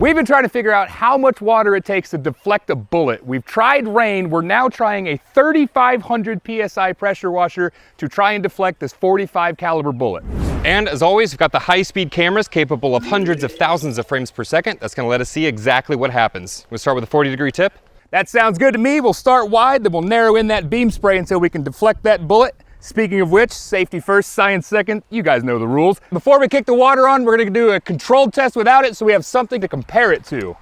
We've been trying to figure out how much water it takes to deflect a bullet. We've tried rain. We're now trying a 3,500 PSI pressure washer to try and deflect this .45 caliber bullet. And as always, we've got the high-speed cameras capable of hundreds of thousands of frames per second. That's gonna let us see exactly what happens. We'll start with a 40-degree tip. That sounds good to me. We'll start wide, then we'll narrow in that beam spray until we can deflect that bullet. Speaking of which, safety first, science second. You guys know the rules. Before we kick the water on, we're gonna do a controlled test without it so we have something to compare it to.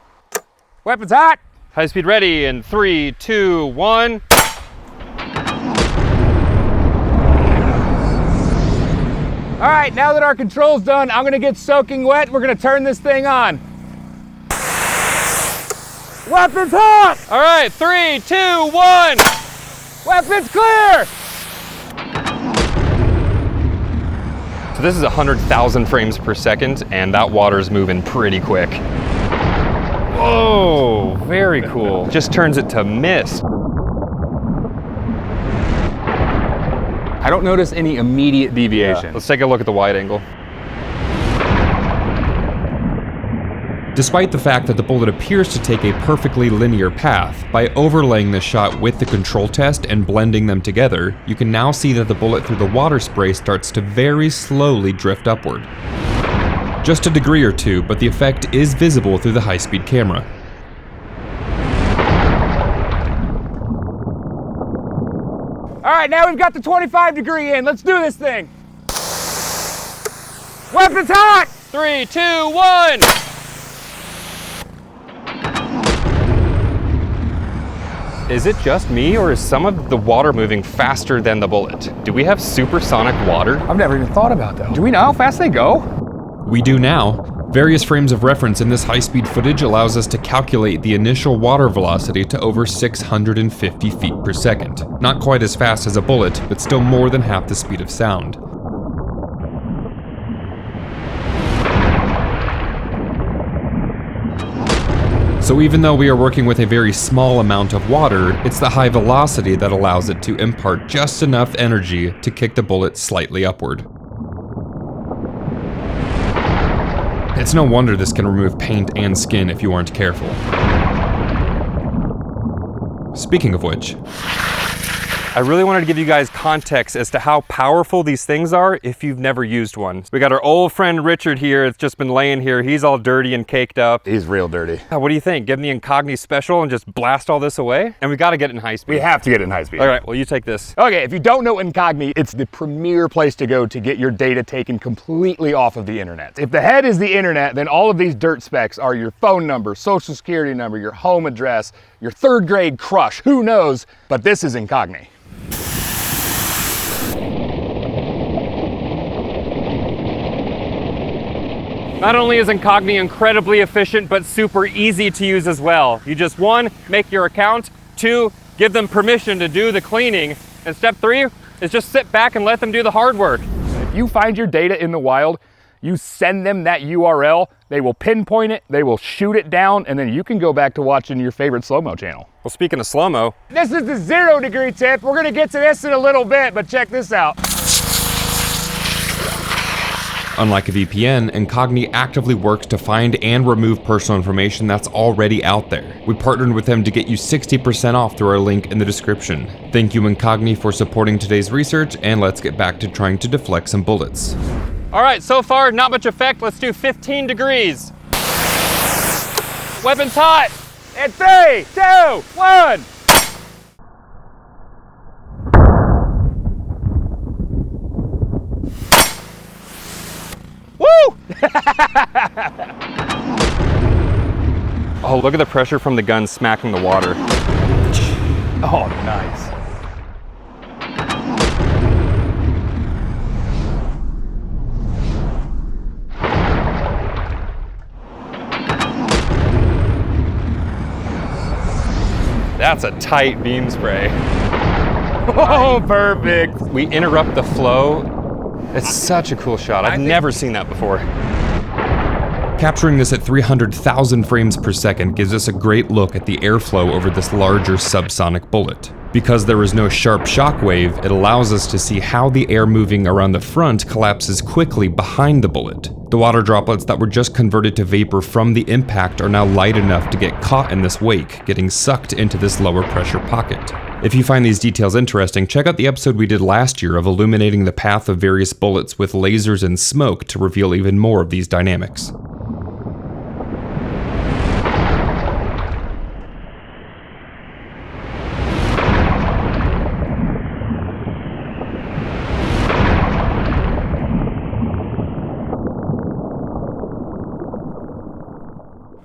Weapons hot. High speed ready in 3, 2, 1. All right, now that our control's done, I'm gonna get soaking wet. We're gonna turn this thing on. Weapons hot! All right, 3, 2, 1. Weapons clear! So this is 100,000 frames per second, and that water's moving pretty quick. Whoa, very cool. Just turns it to mist. I don't notice any immediate deviation. Yeah. Let's take a look at the wide angle. Despite the fact that the bullet appears to take a perfectly linear path, by overlaying the shot with the control test and blending them together, you can now see that the bullet through the water spray starts to very slowly drift upward. Just a degree or two, but the effect is visible through the high-speed camera. All right, now we've got the 25-degree in. Let's do this thing. Weapons hot! 3, 2, 1. Is it just me, or is some of the water moving faster than the bullet? Do we have supersonic water? I've never even thought about that. Do we know how fast they go? We do now. Various frames of reference in this high-speed footage allows us to calculate the initial water velocity to over 650 feet per second. Not quite as fast as a bullet, but still more than half the speed of sound. So even though we are working with a very small amount of water, it's the high velocity that allows it to impart just enough energy to kick the bullet slightly upward. It's no wonder this can remove paint and skin if you aren't careful. Speaking of which, I really wanted to give you guys context as to how powerful these things are if you've never used one. We got our old friend Richard here. It's just been laying here. He's all dirty and caked up. He's real dirty. What do you think? Give him the Incogni special and just blast all this away? And we got to get it in high speed. We have to get it in high speed. All right, well, you take this. Okay, if you don't know Incogni, it's the premier place to go to get your data taken completely off of the internet. If the head is the internet, then all of these dirt specs are your phone number, social security number, your home address, your third grade crush, who knows? But this is Incogni. Not only is Incogni incredibly efficient, but super easy to use as well. You just, 1, make your account, 2, give them permission to do the cleaning, and step 3 is just sit back and let them do the hard work. If you find your data in the wild, you send them that URL, they will pinpoint it, they will shoot it down, and then you can go back to watching your favorite slow-mo channel. Well, speaking of slow-mo, this is the 0-degree tip. We're gonna get to this in a little bit, but check this out. unlike a VPN, Incogni actively works to find and remove personal information that's already out there. We partnered with them to get you 60% off through our link in the description. Thank you, Incogni, for supporting today's research, and let's get back to trying to deflect some bullets. All right, so far, not much effect. Let's do 15 degrees. Weapon's hot. In 3, 2, 1. Woo! Oh, look at the pressure from the gun smacking the water. Oh, nice. That's a tight beam spray. Oh, perfect. We interrupt the flow. It's such a cool shot. I've never seen that before. Capturing this at 300,000 frames per second gives us a great look at the airflow over this larger subsonic bullet. Because there is no sharp shock wave, it allows us to see how the air moving around the front collapses quickly behind the bullet. The water droplets that were just converted to vapor from the impact are now light enough to get caught in this wake, getting sucked into this lower pressure pocket. If you find these details interesting, check out the episode we did last year of illuminating the path of various bullets with lasers and smoke to reveal even more of these dynamics.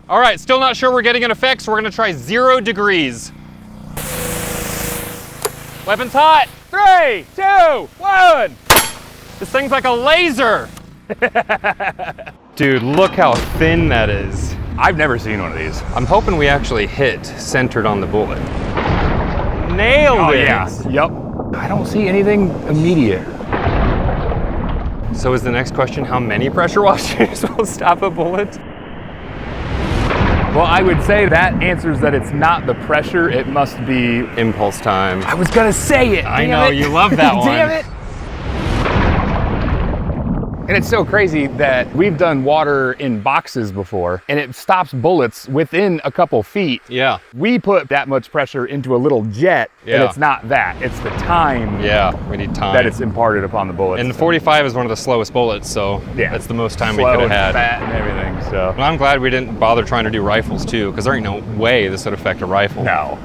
All right, still not sure we're getting an effect, so we're gonna try 0 degrees. Weapon's hot. 3, 2, 1. This thing's like a laser. Dude, look how thin that is. I've never seen one of these. I'm hoping we actually hit centered on the bullet. Nailed it. Yeah. Yep. I don't see anything immediate. So is the next question how many pressure washers will stop a bullet? Well, I would say that answers that it's not the pressure, it must be... Impulse time. I was gonna say it! I know, you love that one. Damn it! And it's so crazy that we've done water in boxes before, and it stops bullets within a couple feet. Yeah. We put that much pressure into a little jet, and it's not that. It's the time we need time. that it's imparted upon the bullets. And the 45 is one of the slowest bullets, so that's the most time we could have had. Fat and everything, so. Well, I'm glad we didn't bother trying to do rifles too, because there ain't no way this would affect a rifle. No.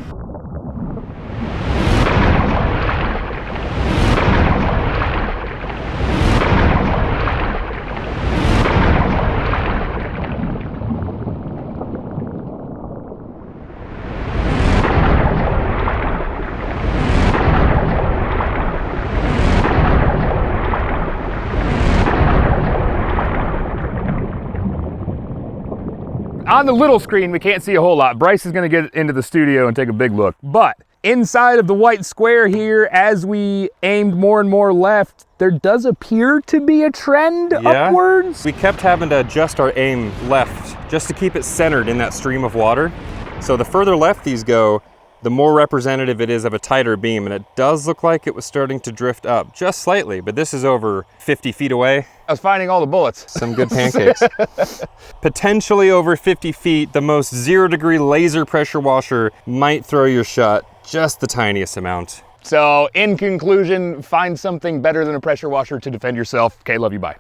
On the little screen, we can't see a whole lot. Bryce is gonna get into the studio and take a big look. But inside of the white square here, as we aimed more and more left, there does appear to be a trend upwards. We kept having to adjust our aim left just to keep it centered in that stream of water. So the further left these go, the more representative it is of a tighter beam, and it does look like it was starting to drift up just slightly, but this is over 50 feet away. I was finding all the bullets. Some good pancakes. Potentially over 50 feet, the most 0 degree laser pressure washer might throw your shot just the tiniest amount. So in conclusion, find something better than a pressure washer to defend yourself. Okay, love you, bye.